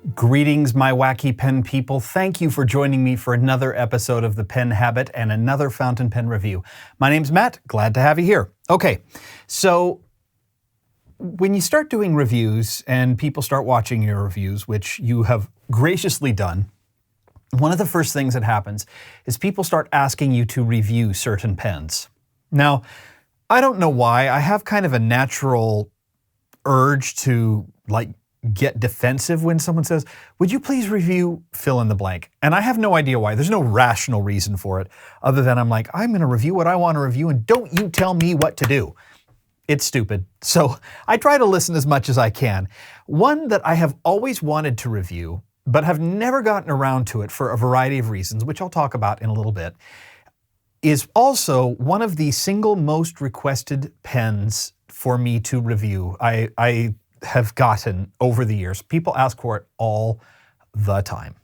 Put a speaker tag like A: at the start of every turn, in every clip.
A: Greetings, my wacky pen people. Thank you for joining me for another episode of The Pen Habit and another fountain pen review. My name's Matt. Glad to have you here. Okay, so when you start doing reviews and people start watching your reviews, which you have graciously done, one of the first things that happens is people start asking you to review certain pens. Now, I don't know why. I have kind of a natural urge to get defensive when someone says, would you please review fill in the blank? And I have no idea why. There's no rational reason for it other than I'm like, I'm going to review what I want to review and don't you tell me what to do. It's stupid. So I try to listen as much as I can. One that I have always wanted to review, but have never gotten around to it for a variety of reasons, which I'll talk about in a little bit, is also one of the single most requested pens for me to review. I have gotten over the years. People ask for it all the time.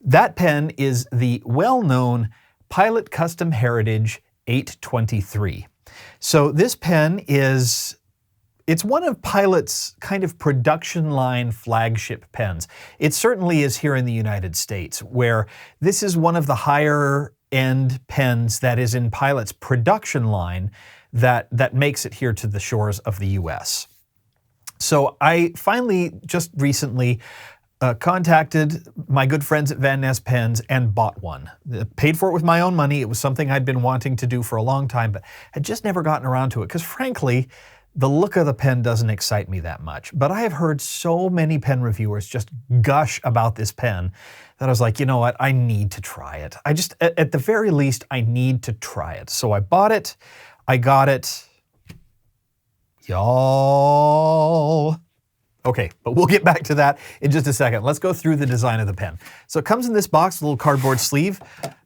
A: That pen is the well-known Pilot Custom Heritage 823. So this pen it's one of Pilot's kind of production line flagship pens. It certainly is here in the United States, where this is one of the higher end pens that is in Pilot's production line that makes it here to the shores of the US. So I finally just recently contacted my good friends at Van Ness Pens and bought one. Paid for it with my own money. It was something I'd been wanting to do for a long time, but had just never gotten around to it because frankly, the look of the pen doesn't excite me that much. But I have heard so many pen reviewers just gush about this pen that I was like, you know what, I need to try it. At the very least, I need to try it. So I bought it, I got it. Y'all. Okay, but we'll get back to that in just a second. Let's go through the design of the pen. So it comes in this box, a little cardboard sleeve,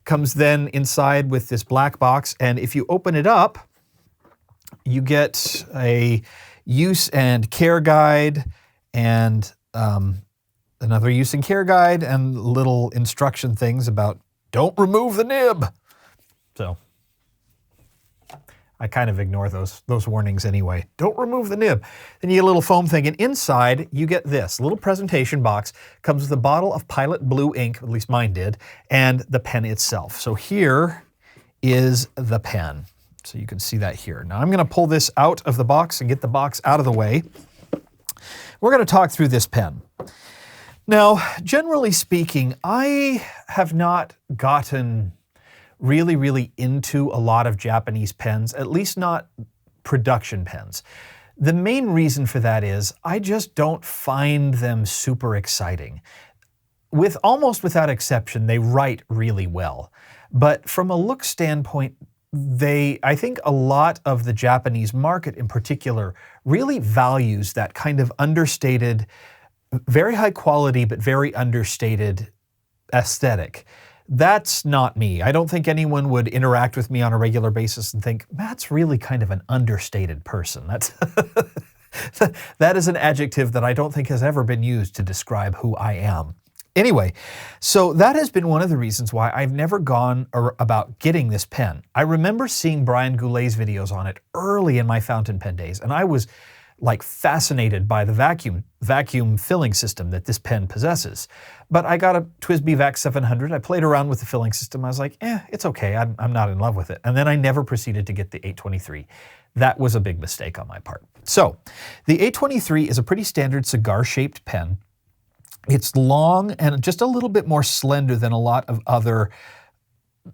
A: comes then inside with this black box, and if you open it up, you get a use and care guide and another use and care guide and little instruction things about don't remove the nib. So I kind of ignore those warnings anyway. Don't remove the nib. Then you get a little foam thing, and inside you get this little presentation box. Comes with a bottle of Pilot Blue ink, at least mine did, and the pen itself. So here is the pen. So you can see that here. Now I'm going to pull this out of the box and get the box out of the way. We're going to talk through this pen. Now, generally speaking, I have not gotten really into a lot of Japanese pens, at least not production pens. The main reason for that is I just don't find them super exciting. Almost without exception, they write really well. But from a look standpoint, I think a lot of the Japanese market in particular really values that kind of understated, very high quality, but very understated aesthetic. That's not me. I don't think anyone would interact with me on a regular basis and think, Matt's really kind of an understated person. That is an adjective that I don't think has ever been used to describe who I am. Anyway, so that has been one of the reasons why I've never gone about getting this pen. I remember seeing Brian Goulet's videos on it early in my fountain pen days, and I was like fascinated by the vacuum filling system that this pen possesses. But I got a TWSBI VAC 700. I played around with the filling system. I was like, it's okay. I'm not in love with it. And then I never proceeded to get the 823. That was a big mistake on my part. So the 823 is a pretty standard cigar-shaped pen. It's long and just a little bit more slender than a lot of other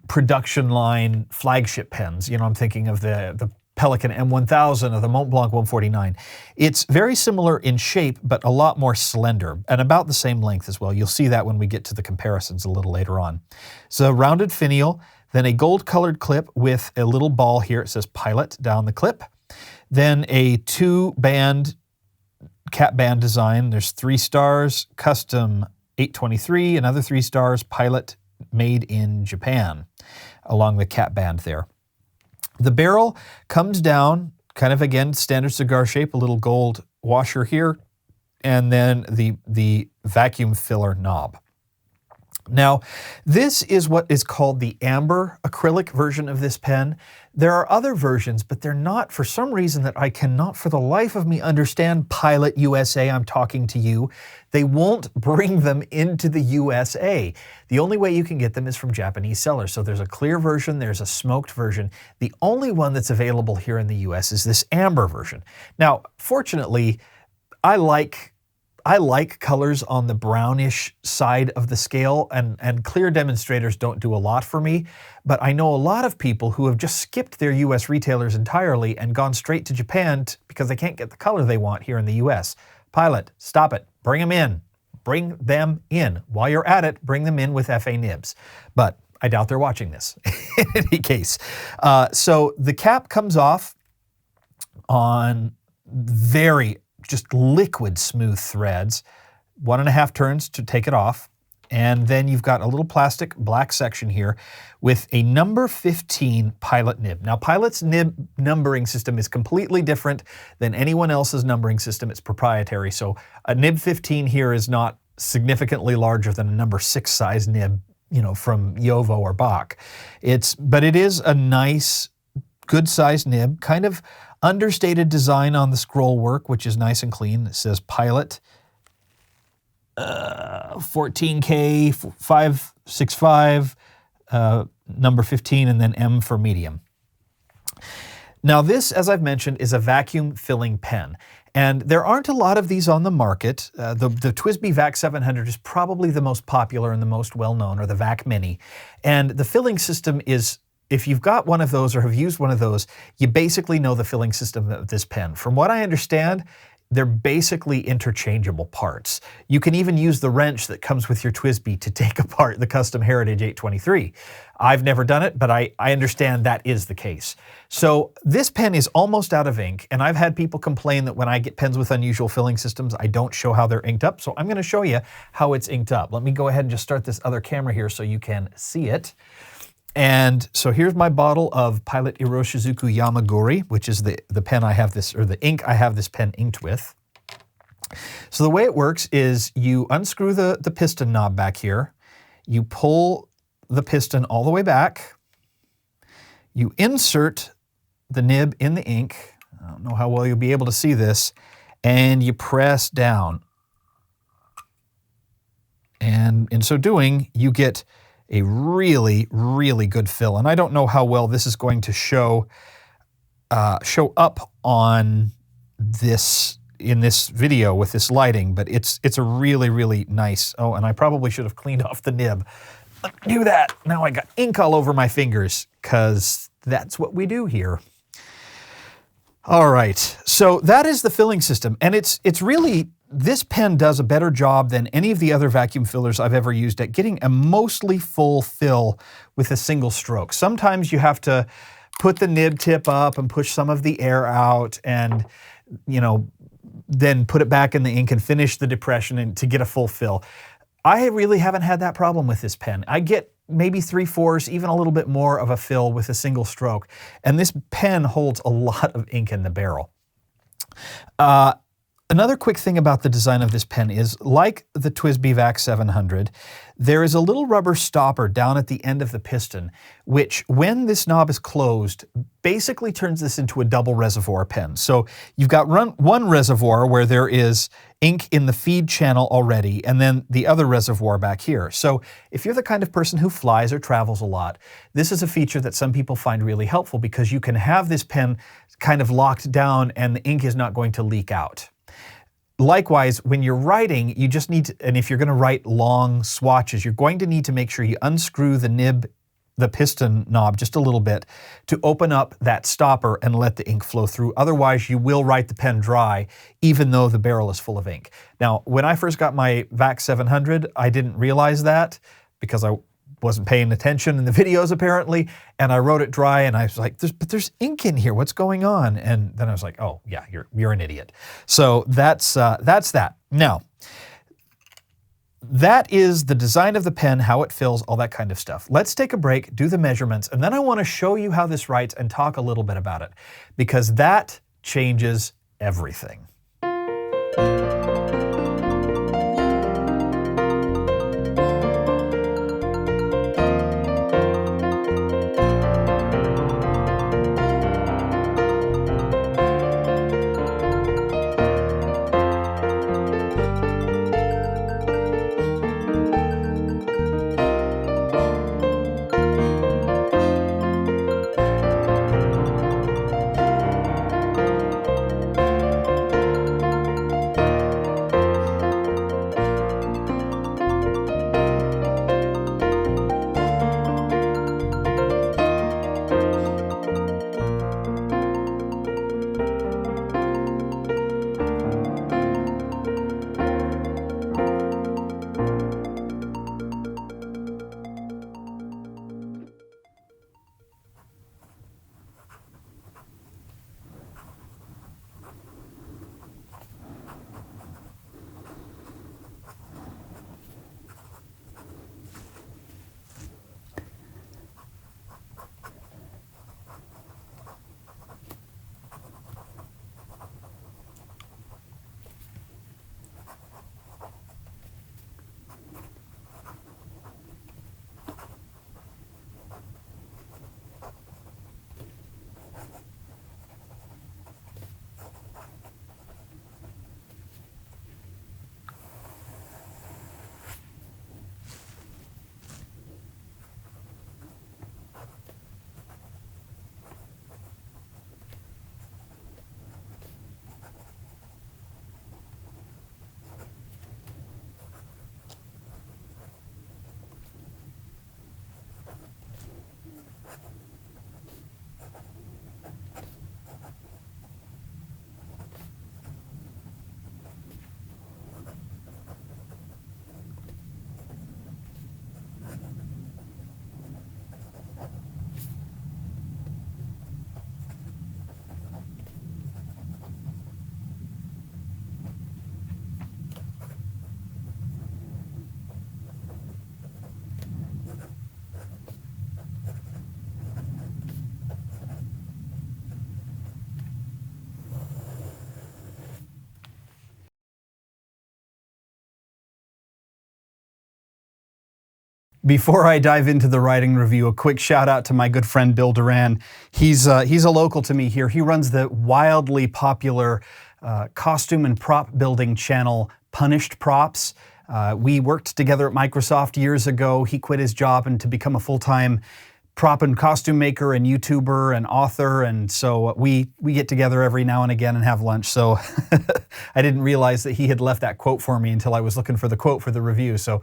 A: production line flagship pens. You know, I'm thinking of the Pelican M1000 or the Mont Blanc 149. It's very similar in shape, but a lot more slender and about the same length as well. You'll see that when we get to the comparisons a little later on. So rounded finial, then a gold-colored clip with a little ball here. It says Pilot down the clip. Then a 2-band cap band design. There's 3 stars, custom 823, another 3 stars, Pilot made in Japan along the cap band there. The barrel comes down, kind of again, standard cigar shape, a little gold washer here, and then the vacuum filler knob. Now, this is what is called the amber acrylic version of this pen. There are other versions, but they're not, for some reason that I cannot for the life of me understand. Pilot USA, I'm talking to you. They won't bring them into the USA. The only way you can get them is from Japanese sellers. So there's a clear version, there's a smoked version. The only one that's available here in the US is this amber version. Now, fortunately, I like colors on the brownish side of the scale, and clear demonstrators don't do a lot for me, but I know a lot of people who have just skipped their US retailers entirely and gone straight to Japan because they can't get the color they want here in the US. Pilot, stop it. Bring them in. Bring them in. While you're at it, bring them in with FA nibs. But I doubt they're watching this in any case. So the cap comes off on very just liquid smooth threads, 1.5 turns to take it off. And then you've got a little plastic black section here with a number 15 Pilot nib. Now, Pilot's nib numbering system is completely different than anyone else's numbering system. It's proprietary. So a nib 15 here is not significantly larger than a number 6 size nib, from Yovo or Bach. But it is a nice, good sized nib, kind of understated design on the scroll work, which is nice and clean. It says Pilot 14K 565, number 15, and then M for medium. Now this, as I've mentioned, is a vacuum filling pen. And there aren't a lot of these on the market. The TWSBI VAC 700 is probably the most popular and the most well-known, or the VAC Mini. And the filling system is, if you've got one of those or have used one of those, you basically know the filling system of this pen. From what I understand, they're basically interchangeable parts. You can even use the wrench that comes with your TWSBI to take apart the custom Heritage 823. I've never done it, but I understand that is the case. So this pen is almost out of ink, and I've had people complain that when I get pens with unusual filling systems, I don't show how they're inked up. So I'm going to show you how it's inked up. Let me go ahead and just start this other camera here so you can see it. And so here's my bottle of Pilot Iroshizuku Yamaguri, which is the pen I have this, or the ink I have this pen inked with. So the way it works is you unscrew the piston knob back here, you pull the piston all the way back, you insert the nib in the ink, I don't know how well you'll be able to see this, and you press down. And in so doing, you get a really, really good fill. And I don't know how well this is going to show up on this, in this video with this lighting, but it's a really, really nice. Oh, and I probably should have cleaned off the nib. Let me do that. Now I got ink all over my fingers, because that's what we do here. All right, so that is the filling system. And it's really, this pen does a better job than any of the other vacuum fillers I've ever used at getting a mostly full fill with a single stroke. Sometimes you have to put the nib tip up and push some of the air out and, then put it back in the ink and finish the depression and to get a full fill. I really haven't had that problem with this pen. I get maybe 3/4, even a little bit more of a fill with a single stroke. And this pen holds a lot of ink in the barrel. Another quick thing about the design of this pen is, like the TWSBI VAC 700, there is a little rubber stopper down at the end of the piston, which, when this knob is closed, basically turns this into a double reservoir pen. So you've got one reservoir where there is ink in the feed channel already, and then the other reservoir back here. So if you're the kind of person who flies or travels a lot, this is a feature that some people find really helpful, because you can have this pen kind of locked down and the ink is not going to leak out. Likewise, when you're writing, you just need to, and if you're going to write long swatches, you're going to need to make sure you unscrew the piston knob just a little bit to open up that stopper and let the ink flow through. Otherwise, you will write the pen dry, even though the barrel is full of ink. Now, when I first got my VAC 700, I didn't realize that, because I wasn't paying attention in the videos apparently, and I wrote it dry, and I was like, there's ink in here, what's going on? And then I was like, oh yeah, you're an idiot. So that's that. Now, that is the design of the pen, how it fills, all that kind of stuff. Let's take a break, do the measurements, and then I want to show you how this writes and talk a little bit about it, because that changes everything. Before I dive into the writing review, a quick shout out to my good friend Bill Duran. He's a local to me here. He runs the wildly popular costume and prop building channel Punished Props. We worked together at Microsoft years ago. He quit his job and to become a full-time prop and costume maker and YouTuber and author, and so we get together every now and again and have lunch. So I didn't realize that he had left that quote for me until I was looking for the quote for the review. So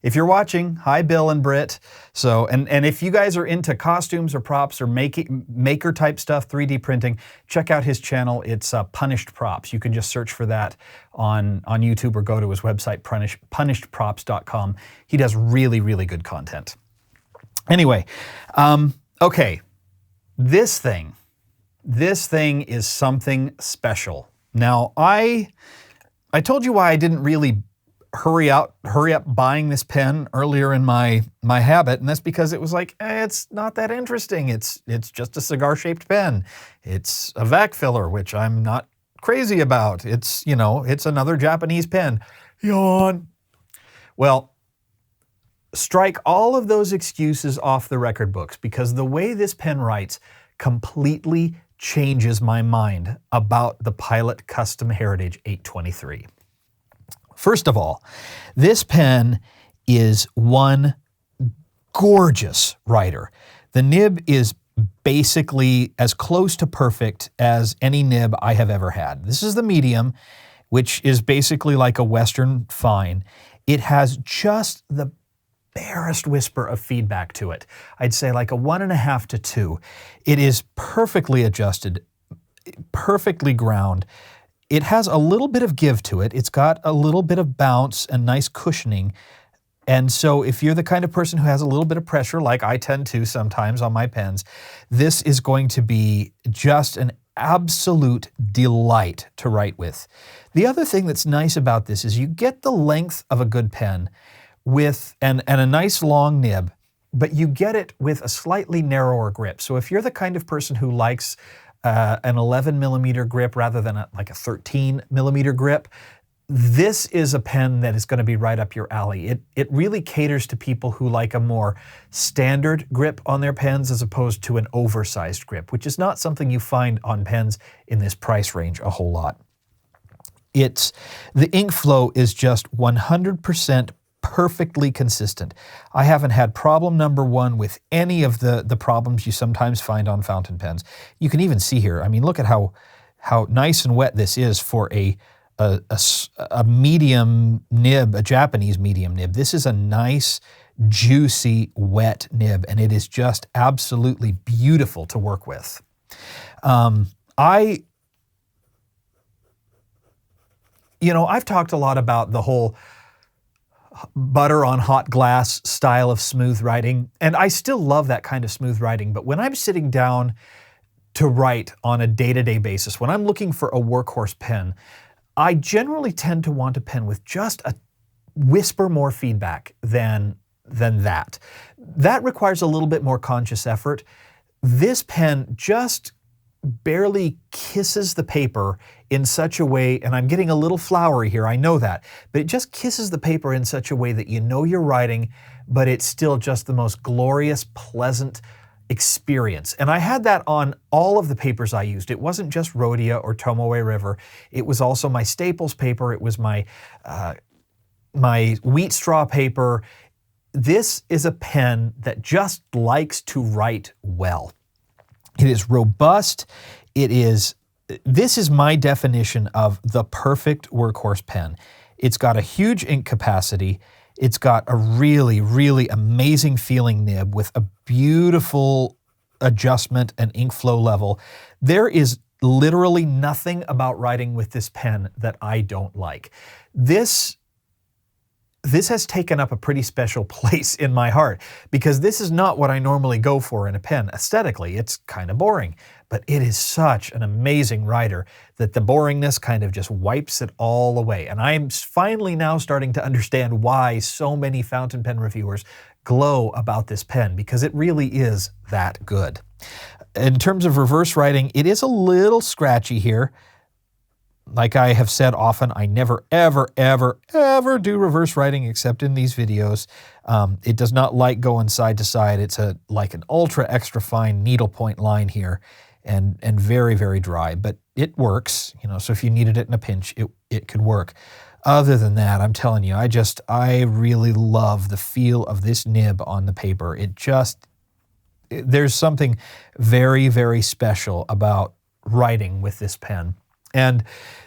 A: if you're watching, hi Bill and Britt. So and if you guys are into costumes or props or maker type stuff, 3D printing, check out his channel. It's Punished Props. You can just search for that on YouTube or go to his website, punishedprops.com. He does really, really good content. Anyway, okay, this thing is something special. Now, I told you why I didn't really hurry up buying this pen earlier in my habit, and that's because it was like, it's not that interesting. It's just a cigar-shaped pen. It's a vac filler, which I'm not crazy about. It's, you know, it's another Japanese pen. Yawn. Well, strike all of those excuses off the record books, because the way this pen writes completely changes my mind about the Pilot Custom Heritage 823. First of all, this pen is one gorgeous writer. The nib is basically as close to perfect as any nib I have ever had. This is the medium, which is basically like a Western fine. It has just the barest whisper of feedback to it. I'd say like a 1.5 to 2. It is perfectly adjusted, perfectly ground. It has a little bit of give to it. It's got a little bit of bounce and nice cushioning. And so if you're the kind of person who has a little bit of pressure, like I tend to sometimes on my pens, this is going to be just an absolute delight to write with. The other thing that's nice about this is you get the length of a good pen with and a nice long nib, but you get it with a slightly narrower grip. So if you're the kind of person who likes an 11 millimeter grip rather than like a 13 millimeter grip, this is a pen that is going to be right up your alley. It really caters to people who like a more standard grip on their pens as opposed to an oversized grip, which is not something you find on pens in this price range a whole lot. The ink flow is just 100% perfectly consistent. I haven't had problem number one with any of the problems you sometimes find on fountain pens. You can even see here, I mean, look at how nice and wet this is for a medium nib, a Japanese medium nib. This is a nice, juicy, wet nib, and it is just absolutely beautiful to work with. I've talked a lot about the whole butter on hot glass style of smooth writing, and I still love that kind of smooth writing, but when I'm sitting down to write on a day-to-day basis, when I'm looking for a workhorse pen, I generally tend to want a pen with just a whisper more feedback than that. That requires a little bit more conscious effort. This pen just barely kisses the paper in such a way, and I'm getting a little flowery here, I know that, but it just kisses the paper in such a way that you know you're writing, but it's still just the most glorious, pleasant experience. And I had that on all of the papers I used. It wasn't just Rhodia or Tomoe River. It was also my Staples paper. It was my wheat straw paper. This is a pen that just likes to write well. It is robust. This is my definition of the perfect workhorse pen. It's got a huge ink capacity. It's got a really, really amazing feeling nib with a beautiful adjustment and ink flow level. There is literally nothing about writing with this pen that I don't like. This has taken up a pretty special place in my heart because this is not what I normally go for in a pen. Aesthetically, it's kind of boring, but it is such an amazing writer that the boringness kind of just wipes it all away. And I'm finally now starting to understand why so many fountain pen reviewers glow about this pen, because it really is that good. In terms of reverse writing, it is a little scratchy here. Like I have said often, I never, ever, ever, ever do reverse writing except in these videos. It does not like going side to side. It's like an ultra extra fine needlepoint line here, and very, very dry, but it works, so if you needed it in a pinch, it could work. Other than that, I'm telling you, I really love the feel of this nib on the paper. There's something very, very special about writing with this pen. And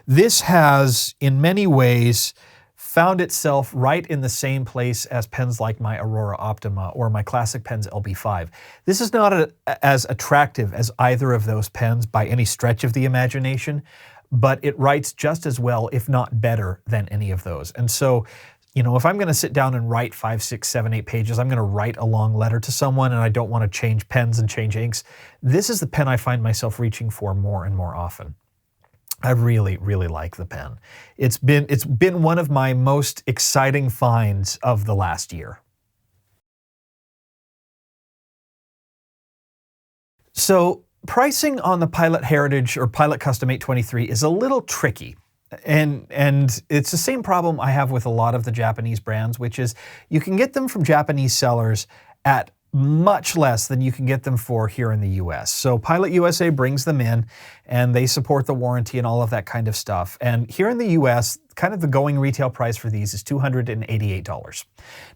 A: this has, in many ways, found itself right in the same place as pens like my Aurora Optima or my Classic Pens LB5. This is not as attractive as either of those pens by any stretch of the imagination, but it writes just as well, if not better, than any of those. And so, if I'm going to sit down and write 5, 6, 7, 8 pages, I'm going to write a long letter to someone and I don't want to change pens and change inks, this is the pen I find myself reaching for more and more often. I really, really like the pen. It's been one of my most exciting finds of the last year. So pricing on the Pilot Heritage or Pilot Custom 823 is a little tricky. And it's the same problem I have with a lot of the Japanese brands, which is you can get them from Japanese sellers at much less than you can get them for here in the US. So Pilot USA brings them in and they support the warranty and all of that kind of stuff. And here in the US, kind of the going retail price for these is $288.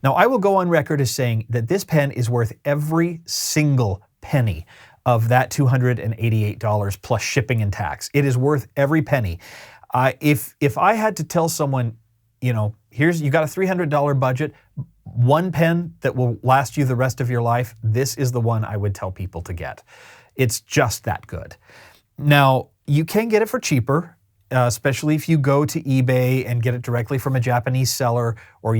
A: Now, I will go on record as saying that this pen is worth every single penny of that $288 plus shipping and tax. It is worth every penny. If I had to tell someone, you got a $300 budget, one pen that will last you the rest of your life, this is the one I would tell people to get. It's just that good. Now, you can get it for cheaper, especially if you go to eBay and get it directly from a Japanese seller or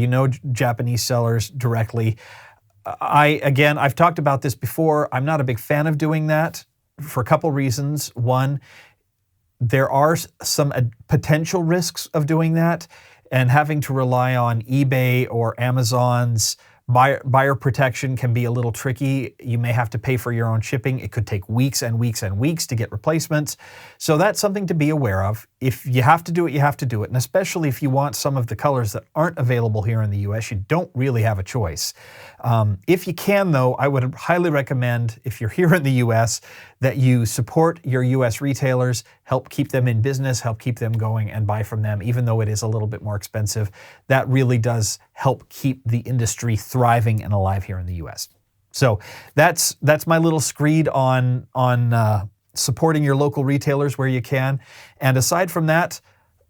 A: Japanese sellers directly. I've talked about this before. I'm not a big fan of doing that for a couple reasons. One, there are some potential risks of doing that, and having to rely on eBay or Amazon's buyer protection can be a little tricky. You may have to pay for your own shipping. It could take weeks and weeks and weeks to get replacements. So that's something to be aware of. If you have to do it, you have to do it. And especially if you want some of the colors that aren't available here in the US, you don't really have a choice. If you can, though, I would highly recommend, if you're here in the US, that you support your US retailers, help keep them in business, help keep them going, and buy from them, even though it is a little bit more expensive. That really does help keep the industry thriving and alive here in the US. So that's my little screed on supporting your local retailers where you can. And aside from that,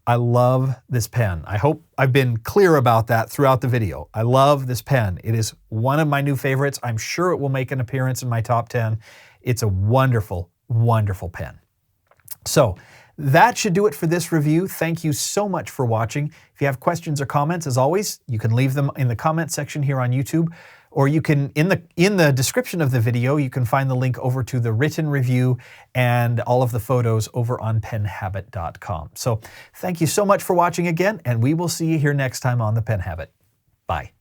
A: I love this pen. I hope I've been clear about that throughout the video. I love this pen. It is one of my new favorites. I'm sure it will make an appearance in my top 10. It's a wonderful, wonderful pen. So that should do it for this review. Thank you so much for watching. If you have questions or comments, as always, you can leave them in the comment section here on YouTube, or you can, in the description of the video, you can find the link over to the written review and all of the photos over on penhabit.com. So thank you so much for watching again, and we will see you here next time on The Pen Habit. Bye.